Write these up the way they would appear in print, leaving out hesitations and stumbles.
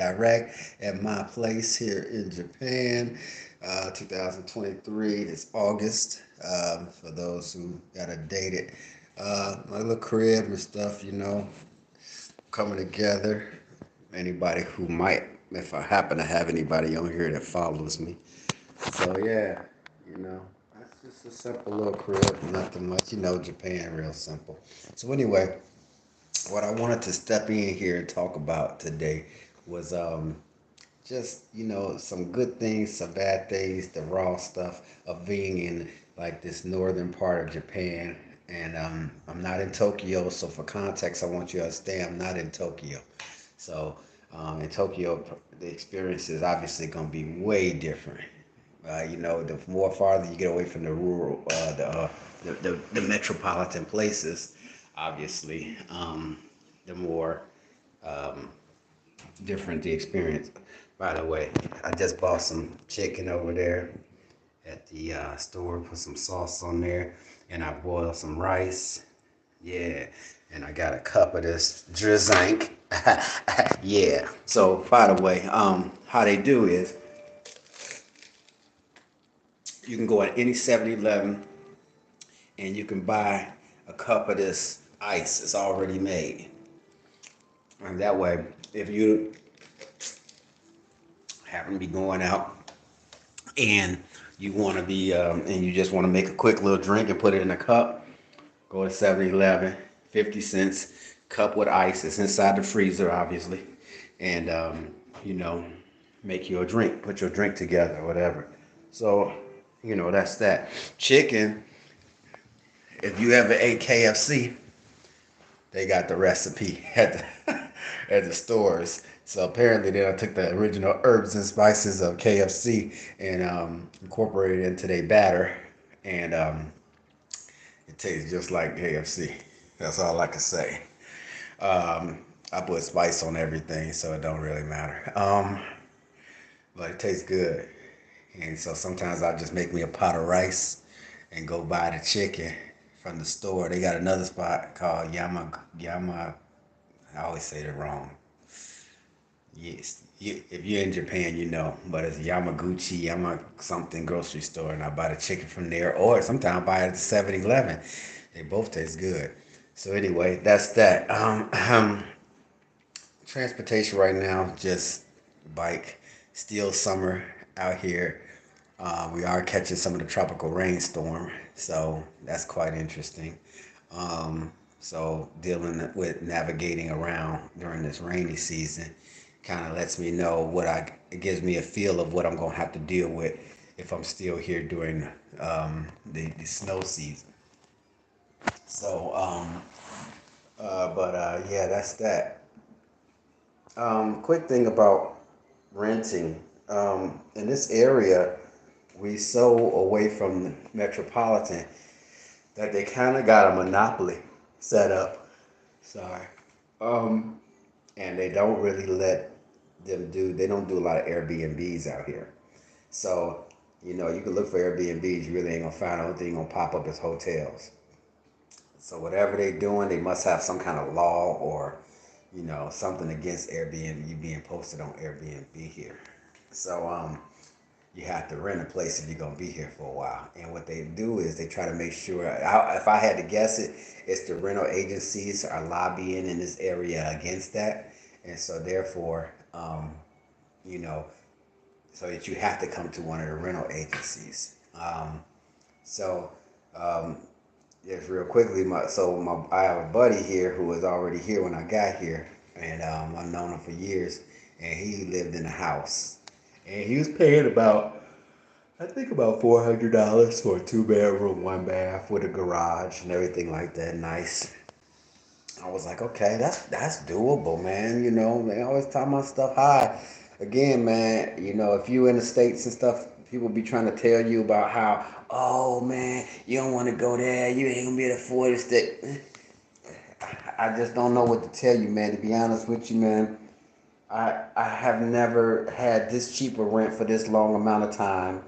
direct at my place here in Japan. 2023, it's August. For those who got to date it, my little crib and stuff, coming together. Anybody who might, if I happen to have anybody on here that follows me. So yeah, you know, that's just a simple little crib, nothing much. Japan, real simple. So anyway, what I wanted to step in here and talk about today was just some good things, some bad things, the raw stuff of being in like this northern part of Japan. And I'm not in Tokyo, so for context, I want you to understand I'm not in Tokyo. So in Tokyo, the experience is obviously going to be way different. The more farther you get away from the rural, the metropolitan places, obviously, the more um, different the experience. By the way, I just bought some chicken over there at the store, put some sauce on there, and I boiled some rice. Yeah, and I got a cup of this drizzank. Yeah. So, by the way, how they do is you can go at any 7-Eleven and you can buy a cup of this ice. It's already made. And that way, if you happen to be going out and you want to be and you just want to make a quick little drink and put it in a cup, go to 7-Eleven, 50 cents, cup with ice. It's inside the freezer, obviously. And, you know, make you a drink, put your drink together, or whatever. So, that's that. Chicken, if you ever ate KFC, they got the recipe at the, at the stores. So apparently, they took the original herbs and spices of KFC and incorporated it into their batter, and it tastes just like KFC. That's all I can say. Um, I put spice on everything, so it don't really matter. But it tastes good. And so sometimes I just make me a pot of rice and go buy the chicken from the store. They got another spot called Yama. I always say it wrong. Yes, if you're in Japan, you know, but it's Yamaguchi, Yama something grocery store, and I buy the chicken from there, or sometimes I buy it at the 7-Eleven. They both taste good. So anyway, that's that. Transportation right now, just bike. Still summer out here. We are catching some of the tropical rainstorm, so that's quite interesting. Um, so dealing with navigating around during this rainy season kind of lets me know it gives me a feel of what I'm gonna have to deal with if I'm still here during the snow season. So, yeah, that's that. Quick thing about renting. In this area, we so away from the metropolitan that they kind of got a monopoly set up. Sorry. Um, and they don't really let they don't do a lot of Airbnbs out here. So, you can look for Airbnbs, you really ain't gonna find. The only thing gonna pop up is hotels. So whatever they doing, they must have some kind of law or, something against Airbnb being posted on Airbnb here. So you have to rent a place if you're gonna be here for a while. And what they do is they try to make sure. If I had to guess it, it's the rental agencies are lobbying in this area against that, and so therefore, you know, so that you have to come to one of the rental agencies. So um, just real quickly, I have a buddy here who was already here when I got here, and I've known him for years, and he lived in a house, and he was paying I think about $400 for a 2 bedroom, 1 bath with a garage and everything like that. Nice. I was like, okay, that's doable, man. They always talk about stuff high. Again, man, if you in the States and stuff, people be trying to tell you about how, oh man, you don't want to go there, you ain't gonna be able to afford it. I just don't know what to tell you, man. To be honest with you, man, I have never had this cheap a rent for this long amount of time,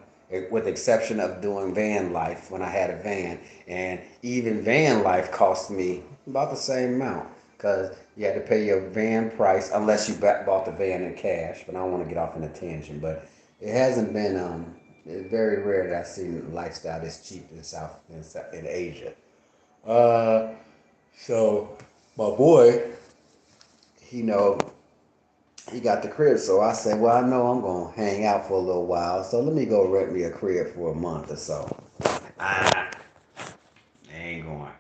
with the exception of doing van life when I had a van. And even van life cost me about the same amount because You had to pay your van price unless you bought the van in cash. But I don't want to get off on a tangent. But it hasn't been. It's very rare that I've seen a lifestyle this cheap in Asia. Uh, so my boy, he know he got the crib. So I said, well, I know I'm gonna hang out for a little while. So let me go rent me a crib for a month or so. Ah, it ain't going.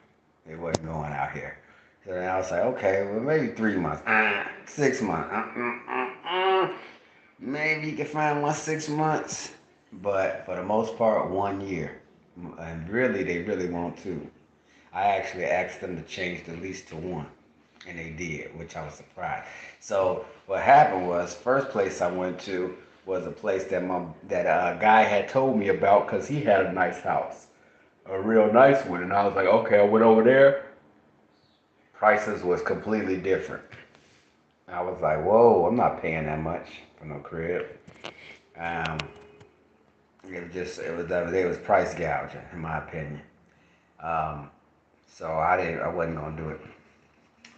It wasn't going out here. So then I was like, okay, well maybe 3 months, 6 months. Maybe you can find 6 months, but for the most part, 1 year. And really, they really want to. I actually asked them to change the lease to one, and they did, which I was surprised. So what happened was, first place I went to was a place that a guy had told me about because he had a nice house, a real nice one, and I was like, okay, I went over there. Prices was completely different. I was like, whoa, I'm not paying that much for no crib. Um, it was price gouging in my opinion. Um, so I wasn't gonna do it.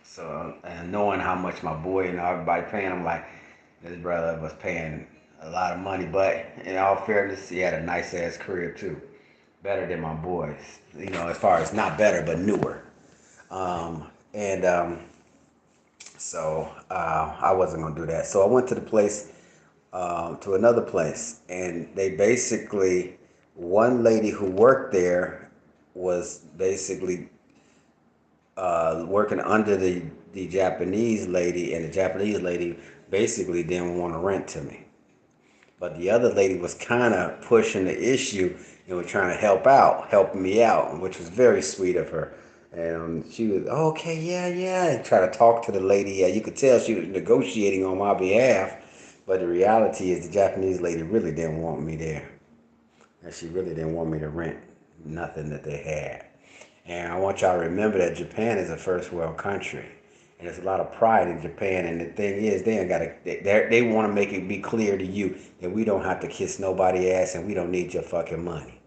So and knowing how much my boy and everybody paying, I'm like, this brother was paying a lot of money, but in all fairness, he had a nice ass crib too, better than my boys. As far as not better but newer. And So I wasn't gonna do that. So I went to the place, to another place, and they basically, one lady who worked there was basically working under the Japanese lady, and the Japanese lady basically didn't want to rent to me. But the other lady was kind of pushing the issue and was trying to help me out, which was very sweet of her. And she was, oh, okay, yeah, yeah, and try to talk to the lady. Yeah, you could tell she was negotiating on my behalf. But the reality is the Japanese lady really didn't want me there. And she really didn't want me to rent nothing that they had. And I want y'all to remember that Japan is a first world country. And there's a lot of pride in Japan. And the thing is, they want to make it be clear to you that we don't have to kiss nobody ass and we don't need your fucking money.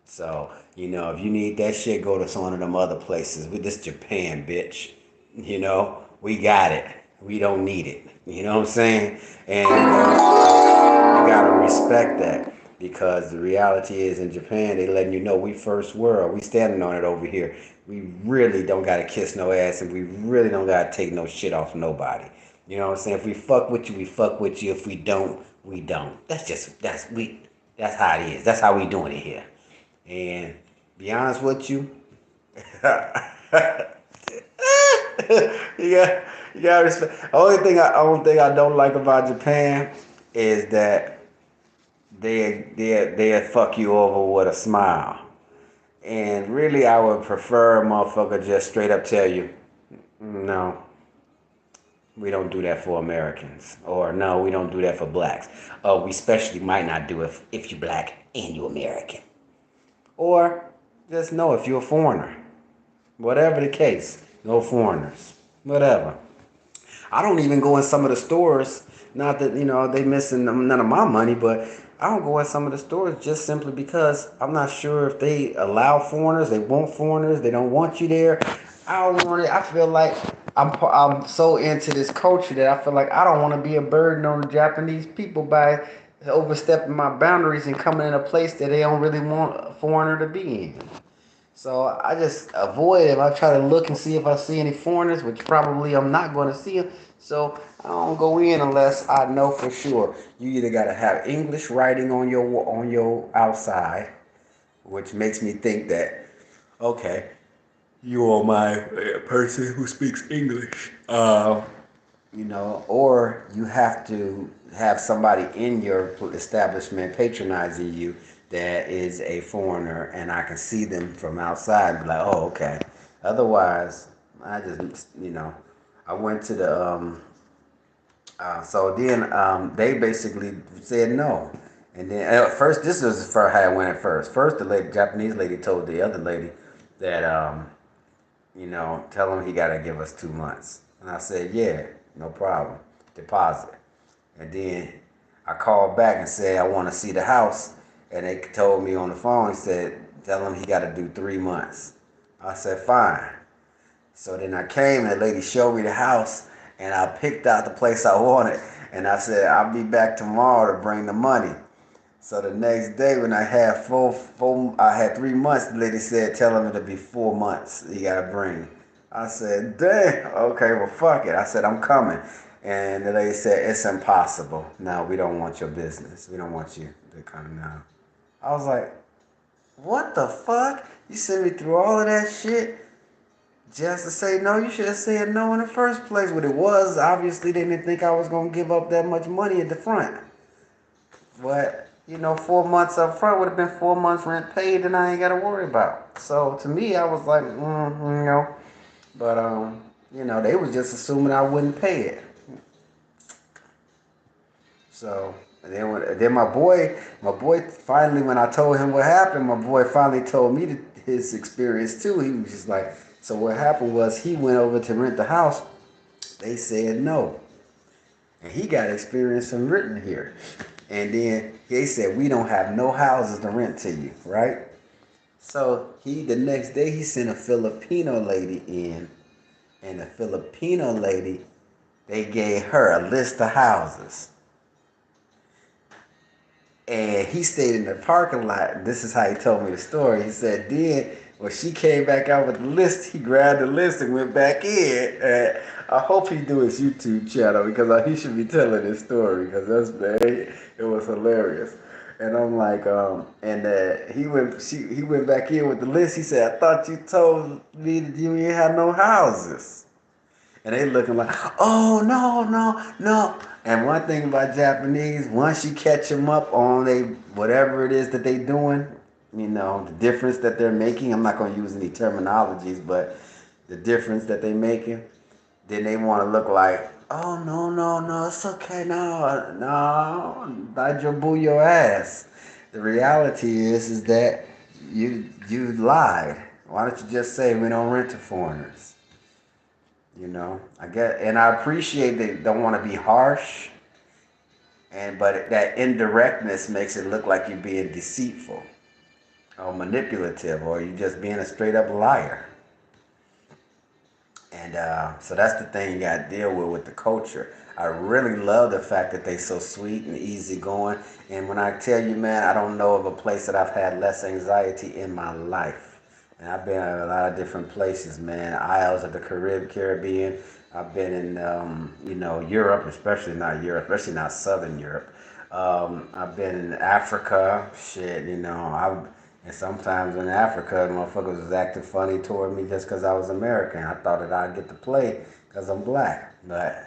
So, if you need that shit, go to some of them other places. With this Japan, bitch. We got it. We don't need it. You know what I'm saying? And you gotta respect that because the reality is in Japan they letting you know we first world. We standing on it over here. We really don't gotta kiss no ass and we really don't gotta take no shit off nobody. You know what I'm saying? If we fuck with you, we fuck with you. If we don't, we don't. That's how it is. That's how we doing it here. And be honest with you, you got you got respect. Only thing I don't like about Japan is that they fuck you over with a smile. And really, I would prefer a motherfucker just straight up tell you, no, we don't do that for Americans, or no, we don't do that for blacks. We especially might not do it if you black and you American, or just know if you're a foreigner. Whatever the case, no foreigners, whatever. I don't even go in some of the stores. Not that they missing none of my money, but I don't go in some of the stores just simply because I'm not sure if they allow foreigners. They want foreigners. They don't want you there. I don't want it. I feel like I'm so into this culture that I feel like I don't want to be a burden on the Japanese people by overstepping my boundaries and coming in a place that they don't really want a foreigner to be in. So I just avoid it. I try to look and see if I see any foreigners, which probably I'm not going to see them. So I don't go in unless I know for sure. You either got to have English writing on your outside, which makes me think that okay, you are my person who speaks English. Or you have to have somebody in your establishment patronizing you that is a foreigner, and I can see them from outside and be like, oh, okay. Otherwise, I just, I went to so then they basically said no. And then at first, this is for how it went at first. First, Japanese lady told the other lady that, tell him he got to give us 2 months. And I said, yeah, no problem. Deposit. And then I called back and said, I want to see the house. And they told me on the phone, he said, tell him he got to do 3 months. I said, fine. So then I came and the lady showed me the house and I picked out the place I wanted. And I said, I'll be back tomorrow to bring the money. So the next day when I had I had 3 months, the lady said, tell him it'll be 4 months you gotta bring. I said, damn, okay, well fuck it. I said, I'm coming. And the lady said, it's impossible. No, we don't want your business. We don't want you to come now. I was like, what the fuck? You sent me through all of that shit just to say no? You should have said no in the first place. What it was, obviously they didn't think I was gonna give up that much money at the front. But 4 months up front would have been 4 months rent paid, and I ain't got to worry about. So to me, I was like, But they was just assuming I wouldn't pay it. So then my boy finally, when I told him what happened, my boy finally told me his experience too. He was just like, so what happened was he went over to rent the house. They said no, and he got experience from renting here. And then they said we don't have no houses to rent to you, right? So the next day he sent a Filipino lady in, and the Filipino lady, they gave her a list of houses. And he stayed in the parking lot. This is how he told me the story. He said, then when she came back out with the list, he grabbed the list and went back in. And I hope he do his YouTube channel because he should be telling this story because it was hilarious. And I'm like, he went back in with the list. He said, I thought you told me that you didn't have no houses. And they looking like, oh, no, no, no. And one thing about Japanese, once you catch them up on whatever it is that they doing, the difference that they're making, I'm not going to use any terminologies, but the difference that they're making, then they want to look like, oh, no, no, no, it's okay, no, no, dajobu your ass. The reality is that you lied. Why don't you just say we don't rent to foreigners? And I appreciate they don't want to be harsh, but that indirectness makes it look like you're being deceitful or manipulative, or you're just being a straight up liar. And so that's the thing you got to deal with the culture. I really love the fact that they so sweet and easygoing. And when I tell you, man, I don't know of a place that I've had less anxiety in my life. And I've been at a lot of different places, man. Isles of the Caribbean. I've been in, Europe, especially not Southern Europe. I've been in Africa. Shit, and sometimes in Africa, motherfuckers was acting funny toward me just because I was American. I thought that I'd get to play because I'm black. But,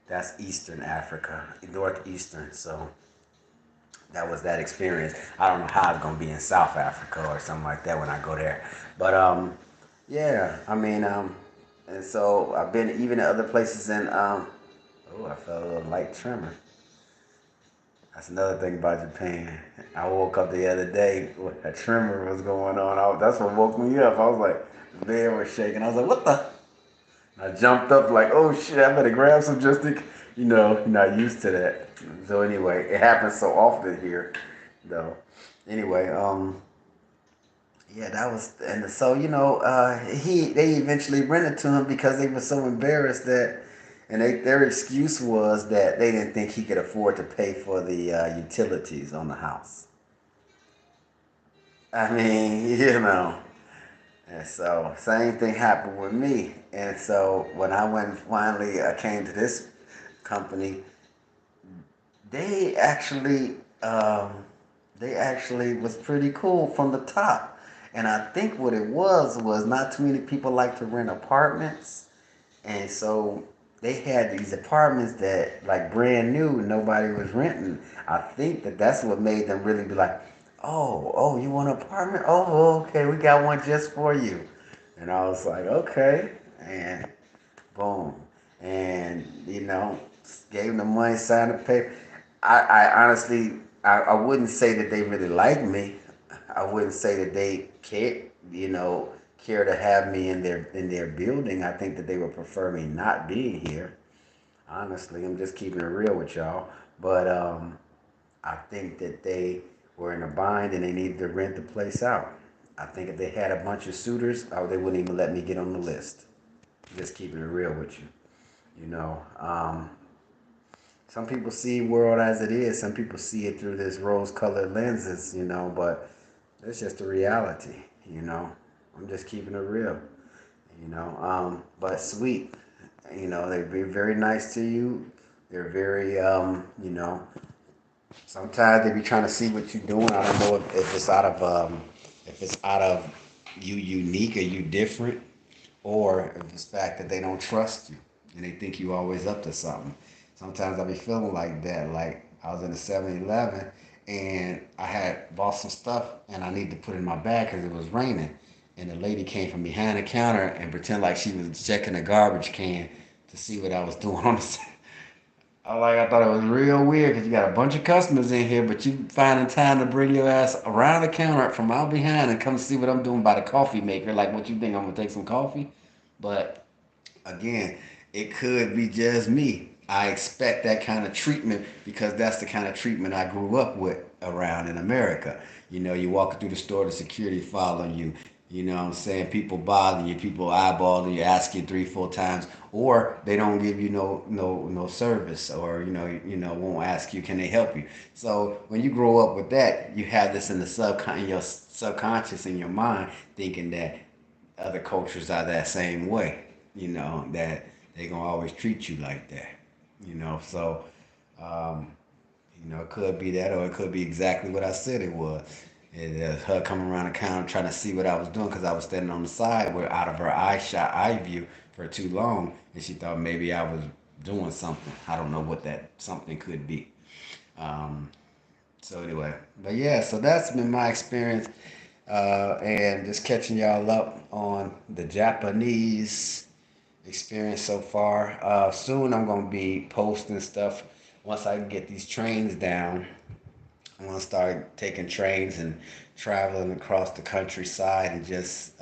that's Eastern Africa, Northeastern. So that was that experience. I don't know how it's going to be in South Africa or something like that when I go there. But, yeah, and so I've been even at other places in, I felt a little light tremor. That's another thing about Japan. I woke up the other day, a tremor was going on. That's what woke me up. I was like, the bed was shaking. I was like, what the? I jumped up like, oh shit, I better grab some just to, you're not used to that. So anyway, it happens so often here, though. Anyway, yeah, that was, and so they eventually rented to him because they were so embarrassed and their excuse was that they didn't think he could afford to pay for the utilities on the house. I mean, And so same thing happened with me. And so when I came to this company, they actually was pretty cool from the top. And I think what it was not too many people like to rent apartments. And so they had these apartments that like brand new, nobody was renting. I think that's what made them really be like, oh, you want an apartment? Oh, okay, we got one just for you. And I was like, okay, and boom, and gave them the money, signed the paper. I honestly, I wouldn't say that they really like me. I wouldn't say that they care to have me in their building. I think that they would prefer me not being here. Honestly, I'm just keeping it real with y'all. But I think that they were in a bind and they needed to rent the place out. I think if they had a bunch of suitors, they wouldn't even let me get on the list. Just keeping it real with you. You know, some people see world as it is. Some people see it through this rose-colored lenses. You know, but it's just the reality. You know, I'm just keeping it real. You know, but sweet. You know, they're very nice to you. They're very, you know, sometimes they be trying to see what you're doing. I don't know if it's out of, if it's out of you unique or you different, or if it's the fact that they don't trust you and they think you always up to something. Sometimes I be feeling like that. Like I was in a 7-Eleven and I had bought some stuff and I needed to put it in my bag because it was raining. And the lady came from behind the counter and pretend like she was checking the garbage can to see what I was doing on the. I thought it was real weird because you got a bunch of customers in here, but you finding time to bring your ass around the counter from out behind and come see what I'm doing by the coffee maker. Like, what you think I'm gonna take some coffee? But again, it could be just me. I expect that kind of treatment because that's the kind of treatment I grew up with around in America. You know, you walk through the store, the security following you. You know what I'm saying? People bothering you, people eyeballing you, ask you 3, 4 times, or they don't give you no service, or won't ask you, can they help you? So when you grow up with that, you have this in in your subconscious in your mind, thinking that other cultures are that same way, that they gonna always treat you like that, so um, it could be that, or it could be exactly what I said it was. Her coming around the counter trying to see what I was doing because I was standing on the side where out of her eye view for too long, and she thought maybe I was doing something. I don't know what that something could be. Um, so anyway, but yeah, so that's been my experience, and just catching y'all up on the Japanese experience so far. Soon I'm gonna be posting stuff once I get these trains down. I'm gonna start taking trains and traveling across the countryside and just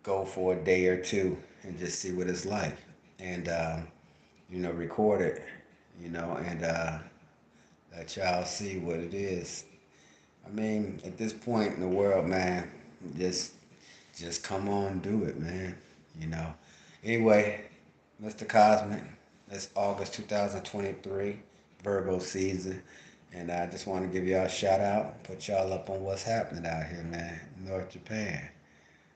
go for a day or two and just see what it's like, and record it, and let y'all see what it is. I mean, at this point in the world, man, just just come on, do it, man. You know. Anyway, Mr. Cosmic, it's August 2023, Virgo season, and I just want to give y'all a shout out, put y'all up on what's happening out here, man, North Japan.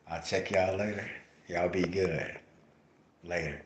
I'll check y'all later. Y'all be good. Later.